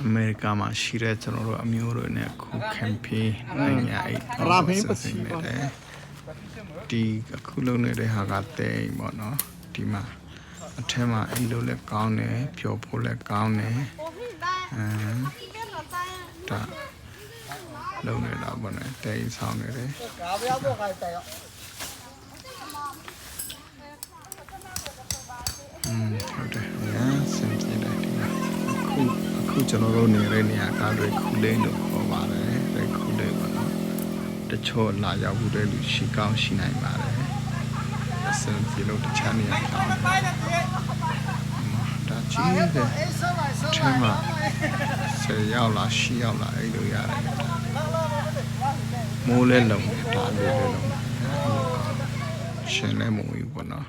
အမေရိကန်မှာရှိတဲ့ကျွန်တော်တို့အမျိုးတွေနဲ့ခုကမ်ပိန်းနိုင်ငံအိတ်ရာဖိန်းပစီပါဒီအခုလုံးနေတဲ့ဟာကတဲ့ပေါ့နော်ဒီမှာအထက်မှာအိတ်လို့လည်းကောင်းတယ်ဖြောဖို့လည်းကောင်းတယ်ဒါလုံးနေတာပေါ့နော်တဲ့ဆောင်နေတယ်ဟုတ်တယ်ညာစင်ကြည့်တယ်ဒီမှာအခုကျွန်တော်တို့နေတဲ့နေရာကတွေခူလေးလို့ခေါ်ပါတယ်တွေခူလေးပေါ့နော်တချို့လာရောက်မှုတွေလူရှိကောင်းရှိနိုင်ပါတယ်အစင်ကြည့်လို့တခြားနေရာကောင်းဒါကြီးတယ်ထဲမှာ10ရောက်လာ10ရောက်လာအဲ့လိုရတယ်မိုးလဲလုံးဒါလေးလဲလုံးရှင်လဲမဝင်ဘူးပေါ့နော်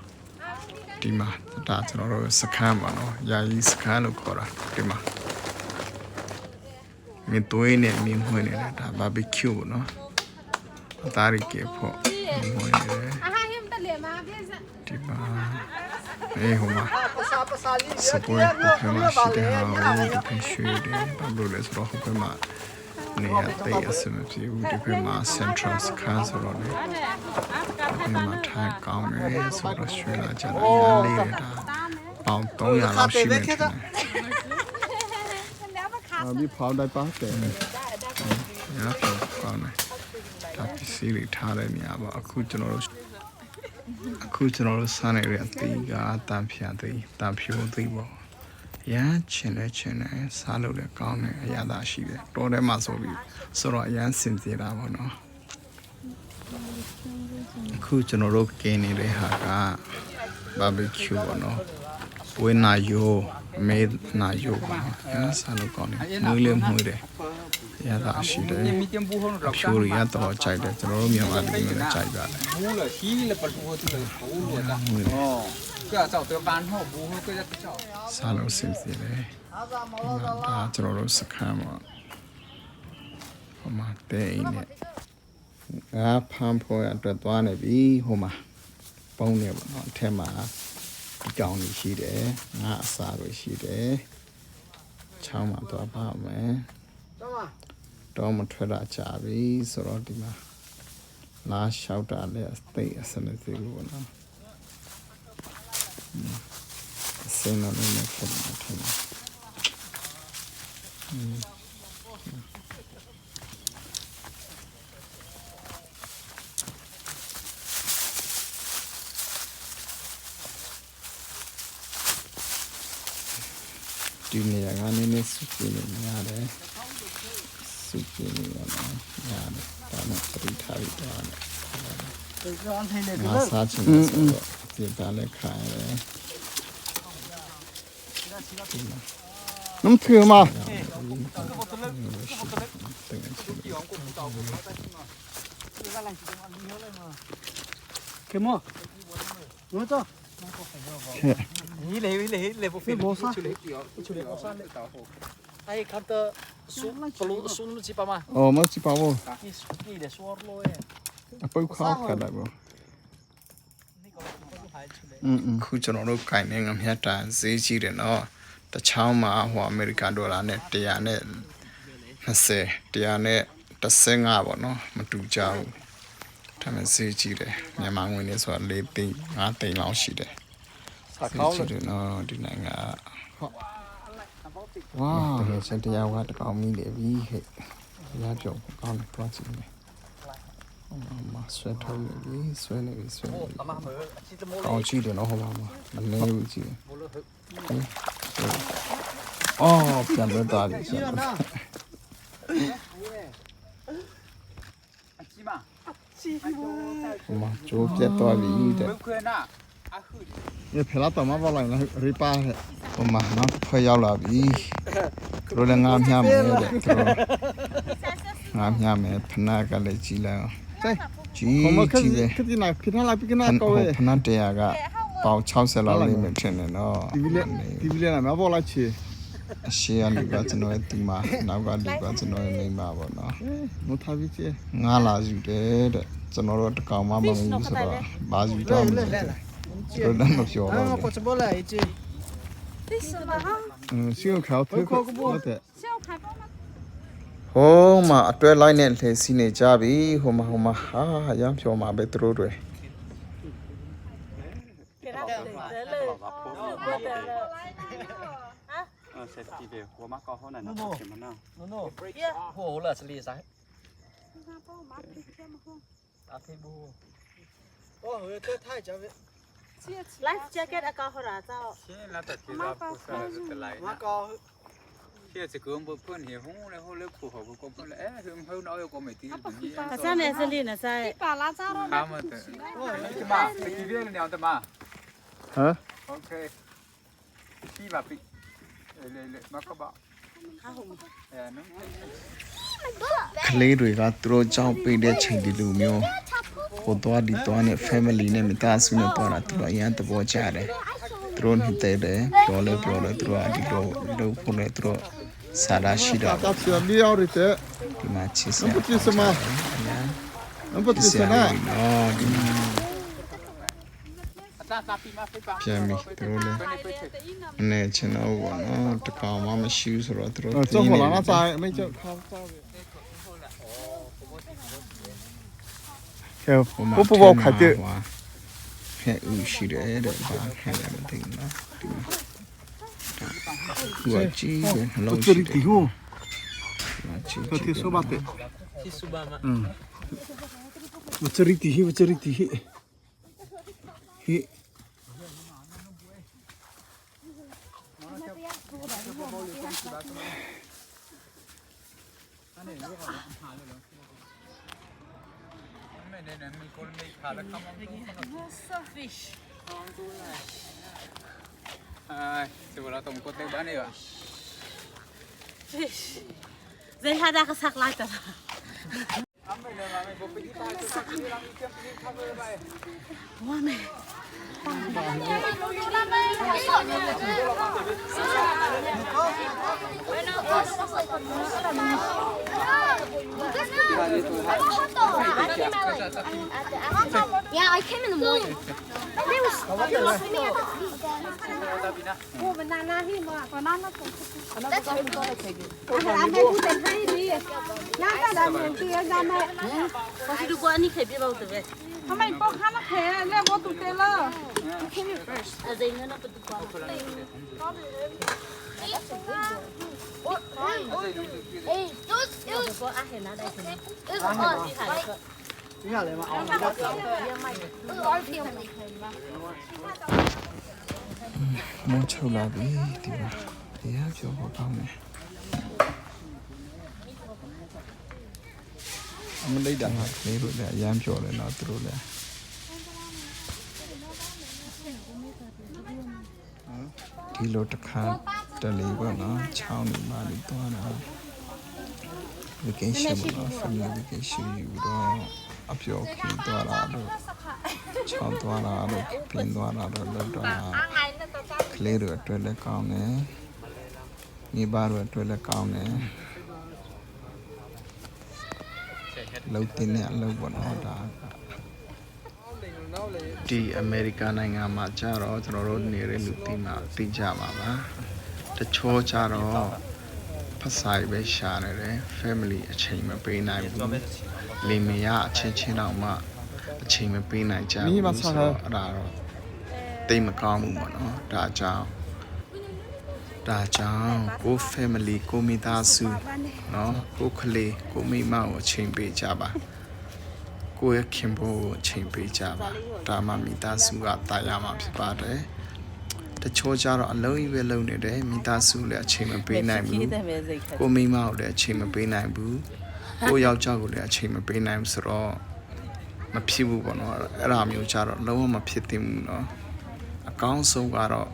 ဒီမှာဒါကျွန်တော်တို့စခန်းပါနော်ယာယီစခန်းလို့ခေါ်တာဒီမှာမြင်သွေးနဲ့မြင်မွေးနေတာဒါဘာဘီကျူပေါ့နော်အသားရကေဖို့မြင်မွေးနေတယ်ဒီမှာဟိုမှာစပွဲကိုမရှိတဲ့ဟာကိုဒီပြင်ရွှေ့တယ်ဘာလို့လဲဆိုတော့ဟိုဘက်မှာနေရာတိတ်အဆင်မပြေဘူးဒီဘက်မှာ Central စခန်းဆိုတော့လေဒီမှာထိုင်ကောင်းတယ်ဆိုတော့ရွှေ့လာကြတာရမ်းလေးတာပေါင်300လောက်ရှိမယ်ဒီဖောင်းတိုင်းပါတယ်ရတော့ကောင်းတယ်ဒါပစ္စည်းတွေထားတဲ့နေရာပါအခုကျွန်တော်တို့စားနေတဲ့အသီးကတန်ဖြာသီးတန်ဖြိုသီးပေါ့ရမ်းချင်လဲစားလို့လည်းကောင်းတယ်အရသာရှိတယ်တော်ထဲမှာဆိုတော့အရမ်းစင်ပြေတာပေါ့နော်အခုကျွန်တော်တို့ကင်းနေတဲ့ဟာကဘာဘီကျူပေါ့နော်ဝင်းနာယိုမေနာယိုပေါ့နော်ရမ်းစားလို့ကောင်းတယ်မွေးလေးမွေးတယ်ရတာရှိတယ်ဖြိုးရတော့ကြိုက်တယ်ကျွန်တော်တို့မြန်မာလူမျိုးလည်းကြိုက်ပါတယ်ဘူးလို့ရှိလည်းပတ်ဖို့တူတယ်ဘူးလို့ဒါကကြောက်တဲ့ဘန်ဟောဘူးကိုကြက်ကြောက်စားလို့စင်စီတယ်ဒါကျွန်တော်တို့စခန်းမှာဟိုမှာတဲ့အိမ်နဲ့ငါဖမ်းဖို့ရအတွက်သွားနေပြီဟိုမှာပုံနေပါတော့အထက်မှာကြောင်ရှိတယ်ငါအစာတွေရှိတယ်ချောင်းမှာသွားပါမယ်တော့မထွက်တာကြပြီဆိုတော့ဒီမှာလာလျှောက်တာလည်းအသိအစမသိဘူးပေါ့နော်အစင်းတော့လည်းခက်မှာထင်တယ်ဒီနေရာကနည်းနည်းစုကြည့်နေရတယ်စုကြည့်နေရတယ်ဒါနဲ့ပရိထားပြီးတော့ငါစားချင်တယ်ဆိုတော့ဒီပါလက်ခိုင်းတယ်နမ်ထွေမာကမောနော်တော့你来不飞毛啥？出来毛啥嘞？哎，看到树那几把嘛？哦，没几把哦。你得说了耶。不靠看来不？ခုကျွန်တော်တို့ခိုင်နေငမြတ်တာဈေးကြီးတယ်နော်တချောင်းမှာဟိုအမေရိကန်ဒေါ်လာနဲ့120 115ပေါ့နော်မတူကြဘူးဒါပေမဲ့ဈေးကြီးတယ်မြန်မာငွေနဲ့ဆိုတာ4သိန်း5သိန်းလောက်ရှိတယ်စားကောင်းတယ်နော်ဒီနိုင်ငံဝါးစတရားကတကောင်မိလေပြီဟဲ့ရကြောက်ကောင်းတယ်တွားကြည့်မယ်မဆွဲထုတ်နေပြီဆွဲနေပြီကောင်းကြည့်တယ်နော်ဟိုမှာမနေဘူးကြည့်အော်ပြန်တော့တာပြီဆက်မကျိုးပြတ်သွားပြီတဲ့ရဖလာတော့မပါလိုက်လားရိပါဟဲ့ဟိုမှာနော်ဖွဲ့ရောက်လာပြီတို့လည်းငါမြမယ်တဲ့ငါမြမယ်ဖနာကလည်းကြီးလိုက်အောင်ကြီးကြီးပဲခတိနာဖိထားလာပိကနာကောဖနာတရားကပေါင်60လောက်လိမ့်မယ်ထင်တယ်နော်ဒီဗီလက်နာမပေါ်လာချေအရှိရလူကကျွန်တော်ရဲ့ဒီမှာနောက်ကလူကကျွန်တော်ရဲ့မိန်းမပေါ့နော်မထားပြီချေငါလာယူတယ်တဲ့ကျွန်တော်တို့တကောင်မှမမဘူးဆိုတော့ဘာယူတော့မလဲကျွန်တော်တော့ပြောတော့ကိုစဘောလာအစ်为什么哈？小考推过的，小考ဟိုမှာအတွဲလိုက်နဲ့လှည့်စီးနေကြပြီဟိုမှာဟာရမ်းဖြောမှာပဲသူတို့တွေ เสร็จทีเดียวหัวมะกอเขาหน่อยนะเข็มมันน่า no ho là xử lý sai à thì bu ô hơi cơ thay cho vậy life jacket အကောဟရာတော့ เชื่อแล้วแต่ที่เราพูดกันไร má นะ co เชื่อจะเกินเพื่อนเหี้ยหูเลยหูเลือกผู้เขาก็เพื่อนเอ๊ะเพื่อนน้อยก็ไม่ตีแบบนี้ ကစားနေစလင်းနေဆိုင် ပါလာကြတော့ ข้ามมาแต่ที่มาไปกี่เรื่องเนี่ยแต่มา ဟမ် โอเคที่แบบปีเลยมาก็บอก ဟာဟုတ် นั่น ကလေးတွေကသူတို့ကြောင်းပေးတဲ့ချိန်ဒီလိုမျိုးဟိုသွားဒီသွားနဲ့ family နဲ့မိသားစုနဲ့သွားတာသူတို့အရင်သဘောကျတယ်သူတို့နှစ်တဲ့တယ်ပြောလဲသူတို့အဒီလိုလုပ်ဖို့လဲသူတို့စာရရှိတော့ 大起来，你要的这， ဒီမှာချစ်စရာ 那不就是吗？那不 ချ 就 စ်စ 是 ရာ 呢？ နော်ဒီမှာ อาจารย์ตาปีมาไปปัง ပြန်ပြီသူတို့လဲအနေချင်တော့ဘောနော်တကောင်မှမရှိဘူးဆိုတော့သူတို့ 政府让他栽，没叫他栽的。 ခဲပေါ်မှာ 不包开的， ခဲဦးရှိတယ်တဲ့ဘာခဲလဲမသိဘူးနော်ဒီမှာသူကကြီးပဲနှလုံး 不 ရှိ 这里 တယ် 地方， ကြီး 这听说吧的， thì su ba mà 嗯，我这里地方，我这里地方，嘿， ไม่เนี่ยมีคนมีขาแล้วเขา fish สิว่าเราต้องกดเต็มบ้านนี่วะ fish ဇေဟာဒါကစားလိုက်တာ ไม่เลยมาไม่ผมไปที่บ้านที่เรามีเชื่อมที่ทำเลยไป ဝါမေ Yeah, I came in the morning. There was swimming at the beach. Oh, banana him. Banana. That's how we got to take it. I'm going to put it high here. Now that I'm going to get them. ဘာစီတို့ကအနိခေပြပါဦးတပဲ How many book have I here? Let's go to Taylor. You came here first. အစိမ်းနဲ့ပတ်တူပါ Hey, those, it was ဘောအဟဲနာတဲ့ခင် us. Like, 你看来嘛 it was our family. မောချုပ်လာပြီဒီမှာတရားပြောဖို့ကောင်းတယ်အမလိုက်တာကလေးတို့လည်းအရမ်းပြောတယ်နော်သူတို့လည်းဒီလိုတစ်ခါတလေပေါ့နော်ချောင်းနေမှလေသွားတာ vacation ပေါ့နော် family vacation ယူတော့အပြောခင်းသွားတာတော့ချောင်းသွားတာတော့ပြင်းသွားတာတော့လောက်တော့ကလေးတို့အတွက်လည်းကောင်းတယ်မိဘတို့အတွက်လည်းကောင်းတယ်လောက်တင်တဲ့အလုပ်ပေါ့နော်ဒါဒီအမေရိကန်နိုင်ငံမှာကြတော့ကျွန်တော်တို့နေတဲ့လူတီမှာသိကြပါပါတချို့ကြတော့ဖဆိုင်ပဲရှာနေတယ် family အချိန်မပေးနိုင်ဘူးလင်မယားအချင်းချင်းတော့မှအချိန်မပေးနိုင်ကြဘူးဆိုတော့အဲ့ဒါတော့တိတ်မကောင်းဘူးပေါ့နော်ဒါကြောင့်ကို family ကိုမိသားစုเนาะကိုကလေးကိုမိမကိုအချိန်ပေးကြပါကိုရဲ့ခင်ဗျကိုအချိန်ပေးကြပါဒါမှမိသားစုကတာယာမှာဖြစ်ပါတယ်တချို့ကြတော့အလုံးကြီးပဲလုံနေတယ်မိသားစုလည်းအချိန်မပေးနိုင်ဘူးကိုမိမကိုလည်းအချိန်မပေးနိုင်ဘူးကိုယောက်ျားကိုလည်းအချိန်မပေးနိုင်ဘူးဆိုတော့မဖြစ်ဘူးပေါ့နော်အဲ့ဒါမျိုးကြတော့လုံးဝမဖြစ်သင့်ဘူးเนาะအကောင်းဆုံးကတော့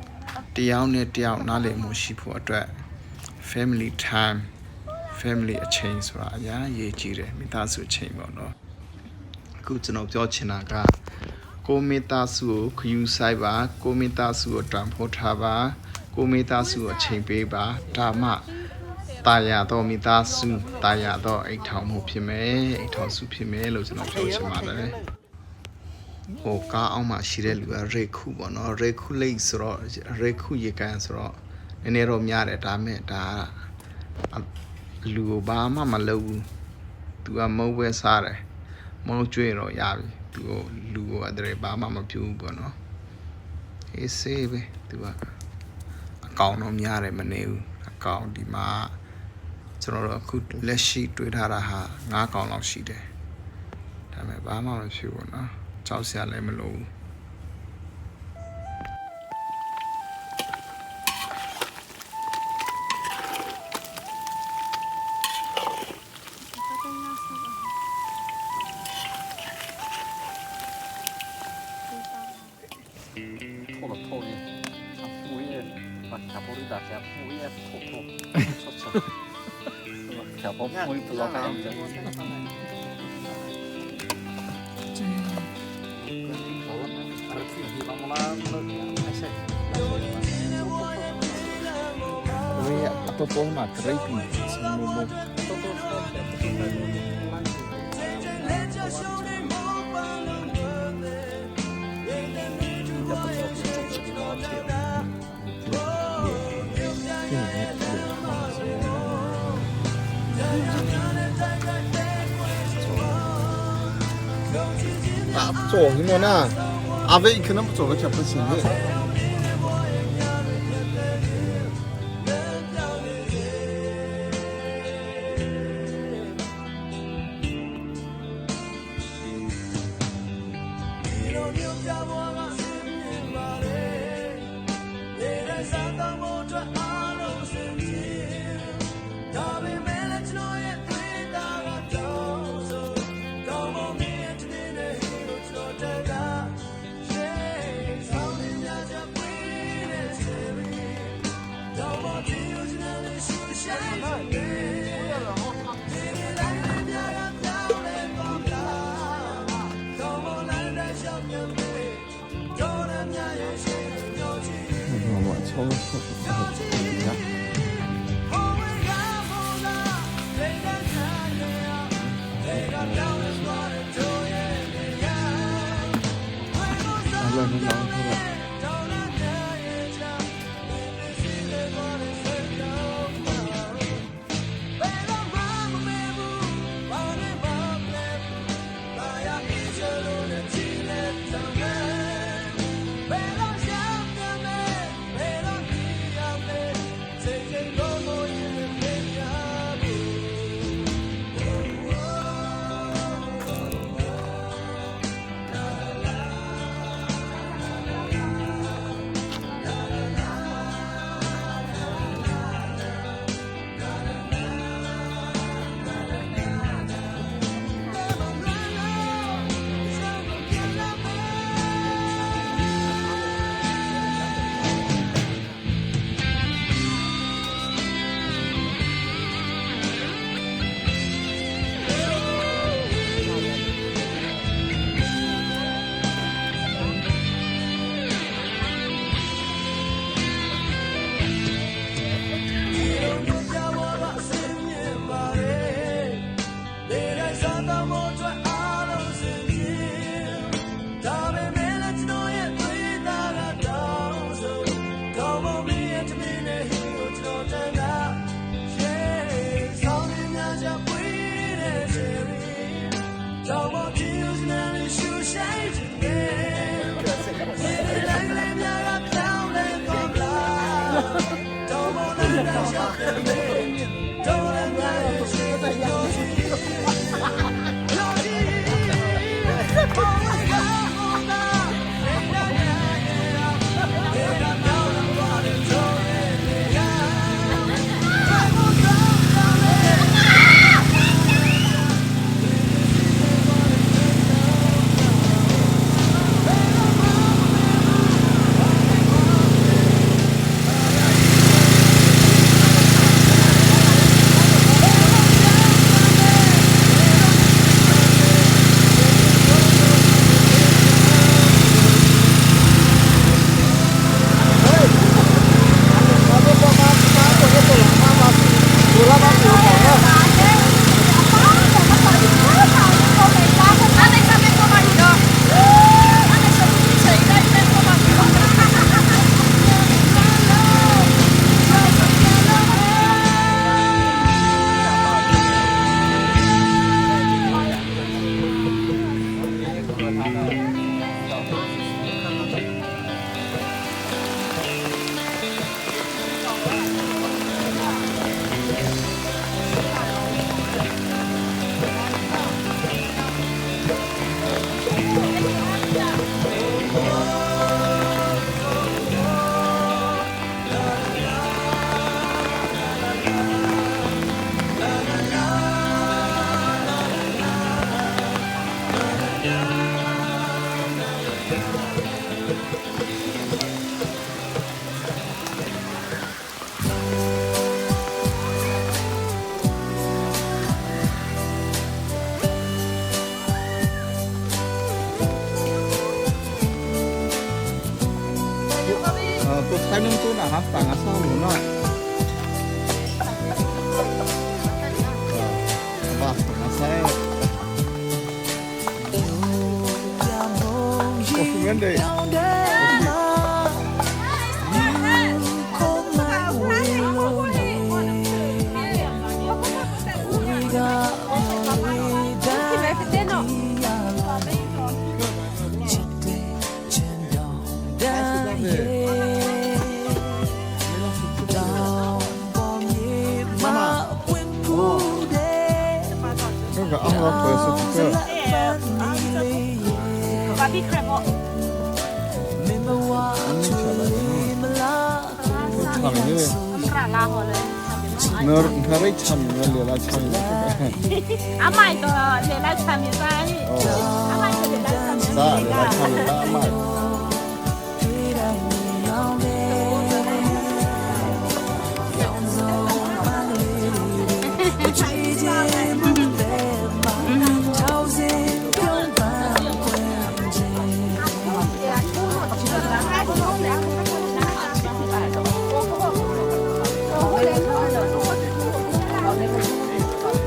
တယောက်နဲ့တယောက်နားလည်မှုရှိဖို့အတွက် family time family အချိန်ဆိုတာအများကြီးကြီးတယ်မိသားစုအချိန်ပေါ့နော်အခုကျွန်တော်ပြောချင်တာကကိုမိသားစုကိုခယူဆိုင်ပါကိုမိသားစုကိုတန်ဖိုးထားပါကိုမိသားစုကိုအချိန်ပေးပါဒါမှတာယာတော့မိသားစုတာယာတော့အိတ်ထောင်မှုဖြစ်မယ်အိတ်ထောင်စုဖြစ်မယ်လို့ကျွန်တော်ပြောချင်ပါတယ်ဟိုကားအောင်မှရှိတဲ့လူကရေခုပေါ့နော်ရေခုလိတ်ဆိုတော့ရေခုရေကန်ဆိုတော့နည်းနည်းတော့များတယ်ဒါမဲ့ဒါ လူကိုဘာမှမလုပ်ဘူးသူကမုံပဲစားတယ်မုံကျွေးတော့ရပြီသူကိုလူကိုအဲ့ဒါဘာမှမပြူဘူးပေါ့နော်အေးဆေးပဲသူကအကောင်တော့များတယ်မနေဘူးအကောင်ဒီမှာကျွန်တော်တို့အခုလက်ရှိတွေ့ထားတာဟာ9ကောင်လောက်ရှိတယ်ဒါပေမဲ့ဘာမှမဖြစ်ဘူးနော်ကြောက်စရာလည်းမလိုဘူး透了透呢，像副业，把小玻璃打下副业透透，臭臭，是吧？小玻璃不知道该怎么整。Ria toto ma creepy sino 아, 做什么呢？阿飞可能不做个这不行的。 Hãy subscribe cho kênh Ghiền Mì Gõ để không bỏ lỡ hát tàng á sao luôn rồi và nó sẽ có sự vấn đề cái ông nó phải sụp cơ và đi khỏe bộ anh đi trở lại thằng như cả là họเลย nó thấy chăm nó liền là chăm à mày tôi liền lại chăm như vậy à mày tôi liền lại chăm như ra vậy liền là chăm đã mày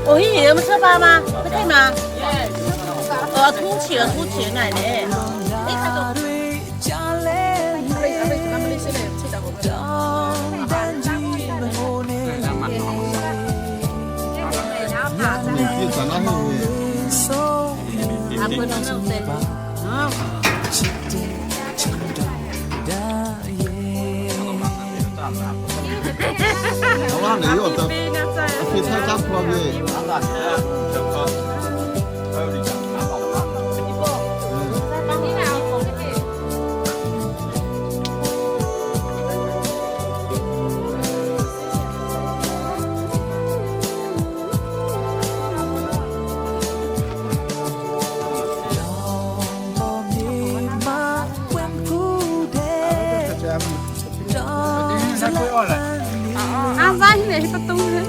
ủa gì vậy mà sao ba mà có thấy mà thu chỉ này nè ít cái đồ mình chỉ cần ăn à bữa nó đâu tên nó ăn đấy rồi tập khi thay chắc qua về à vai này bắt tung thế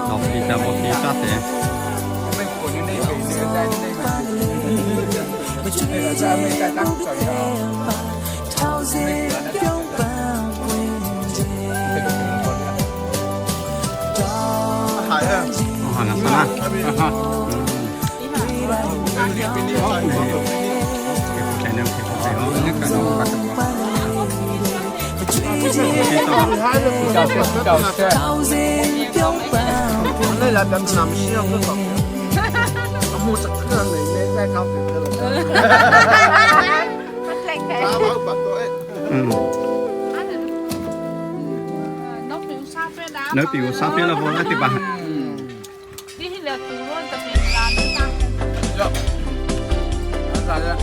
đọc thì ta một tí sát thế mình của những đây phải đưa ra những đây mà đây là ra mình đã đăng trời đó hải à hoàn là sao cái này cái đó những cái đó bắt đây là đầm nằm siêu cơ còn mua sẵn cái này đây cao cái rồi ta bảo bạn tôi nếu bị sát phía là vô lại thì bạn đi thì là từ luôn tập luyện là đi tăng ra ra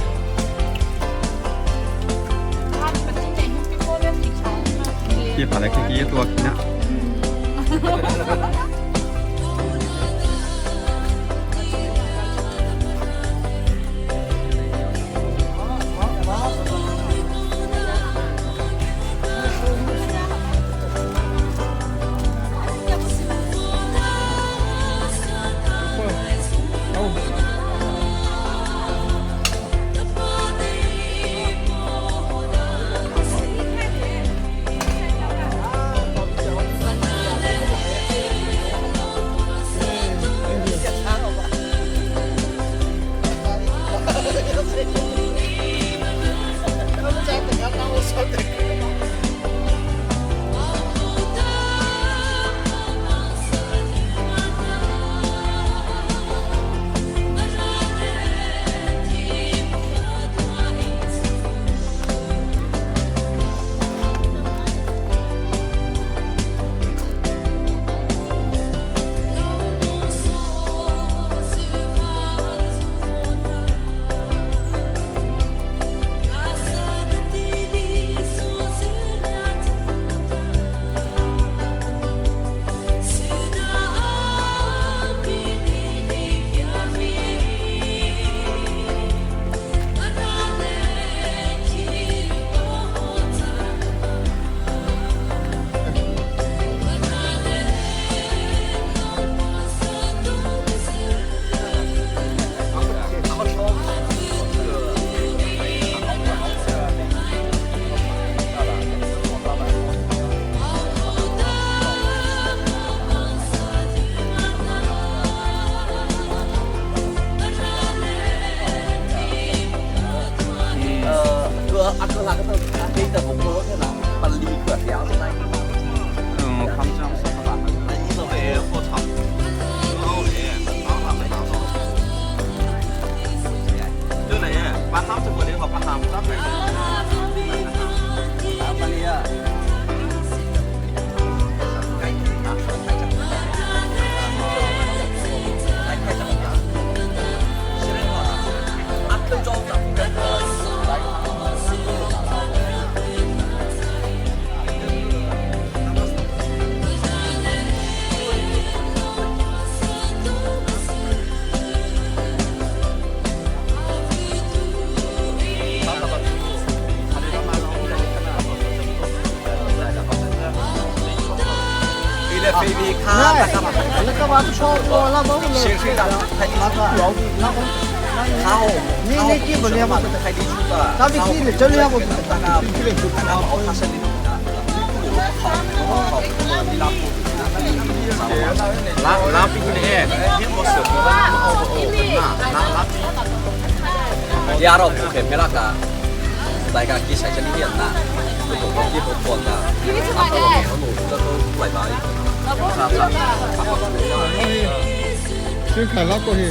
kia phải là cái kiaตัวkiaนะ菲比卡干嘛？那个嘛超多，那么先睡觉，开地出的。卡好，你基本上嘛，开地出的。咱们基本真的不是大家大家熬他身体的。拉比呢？你莫说，拉เราผูกเข็มไม่รักกันรายการกีใช้ชนิดเดียวนะตัวผมที่ผมควรนะเอาตัวเขาหนูจะต้องไหวไหมครับครับ ซึ่งขาลักก็เฮ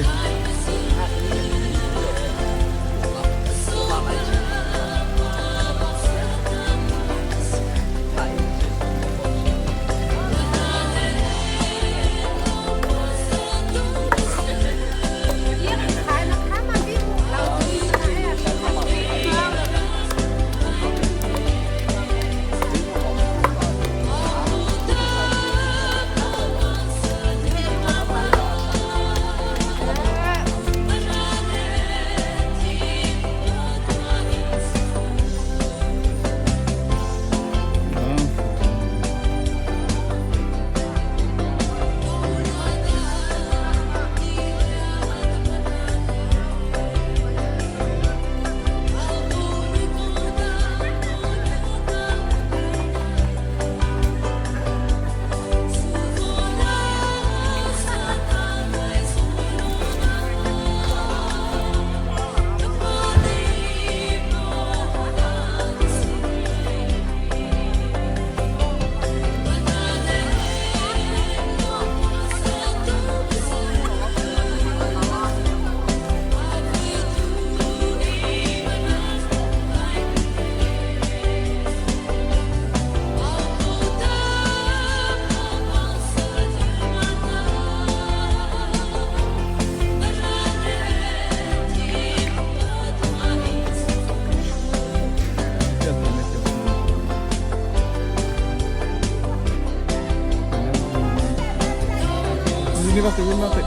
Vieni guardate.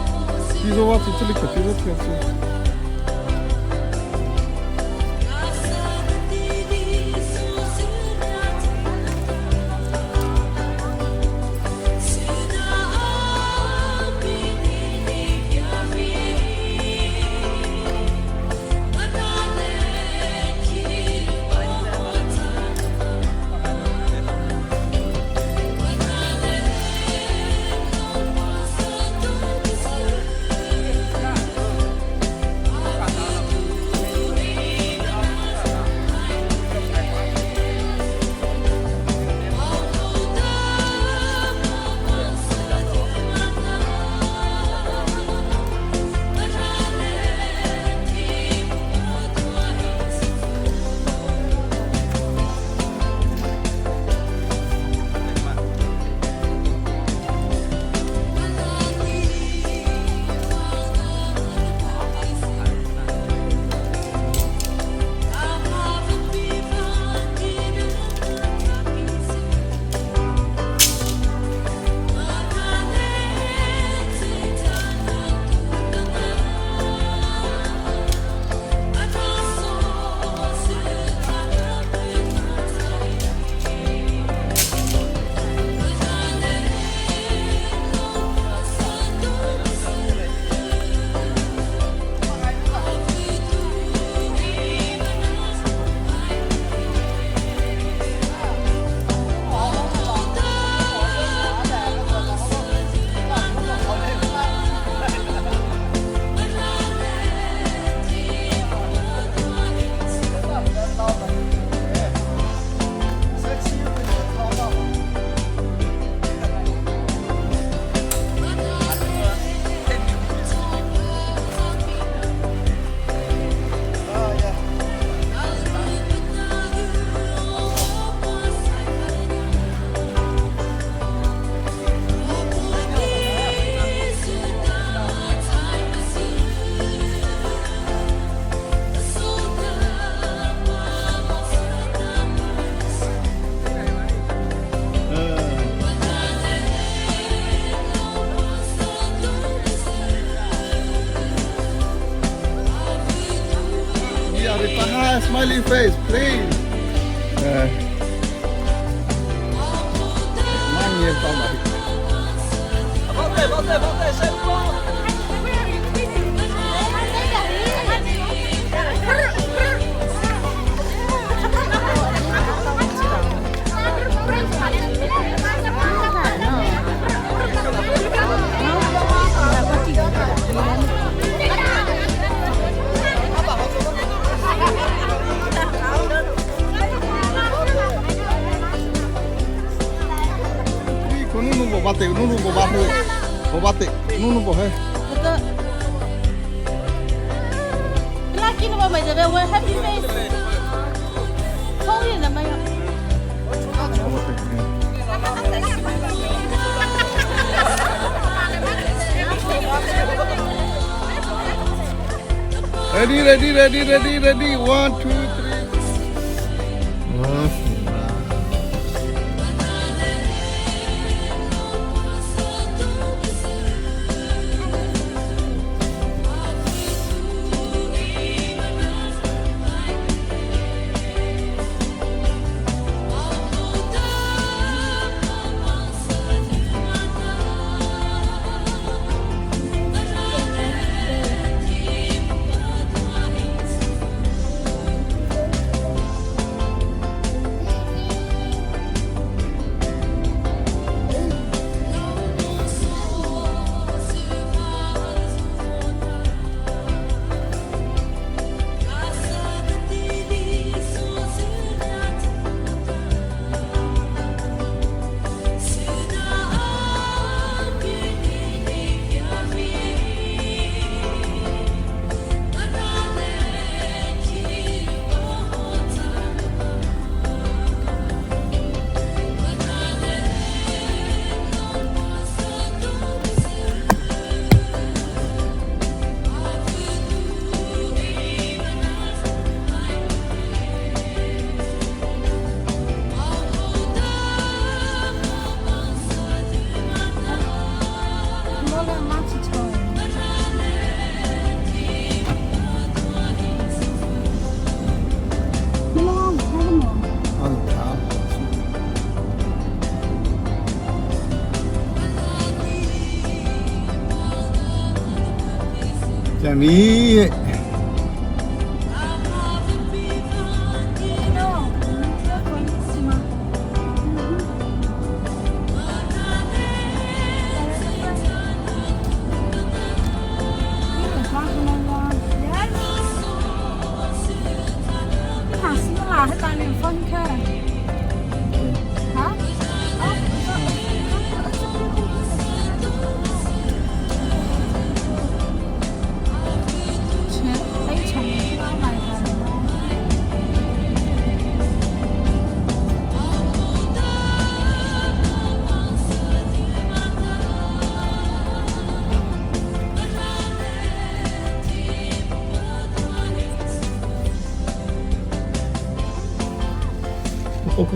Piso va tutto lì, piso piazza. Smiley face, please. Mang nhiên tao bảo Con uno bobate, uno bobate, bobate, uno bohe. 拉近了吧，妹子，我 happy face。抽烟的没有？ Ready, ready, ready, ready, ready. 1, 2, 3. Jamie. Oh,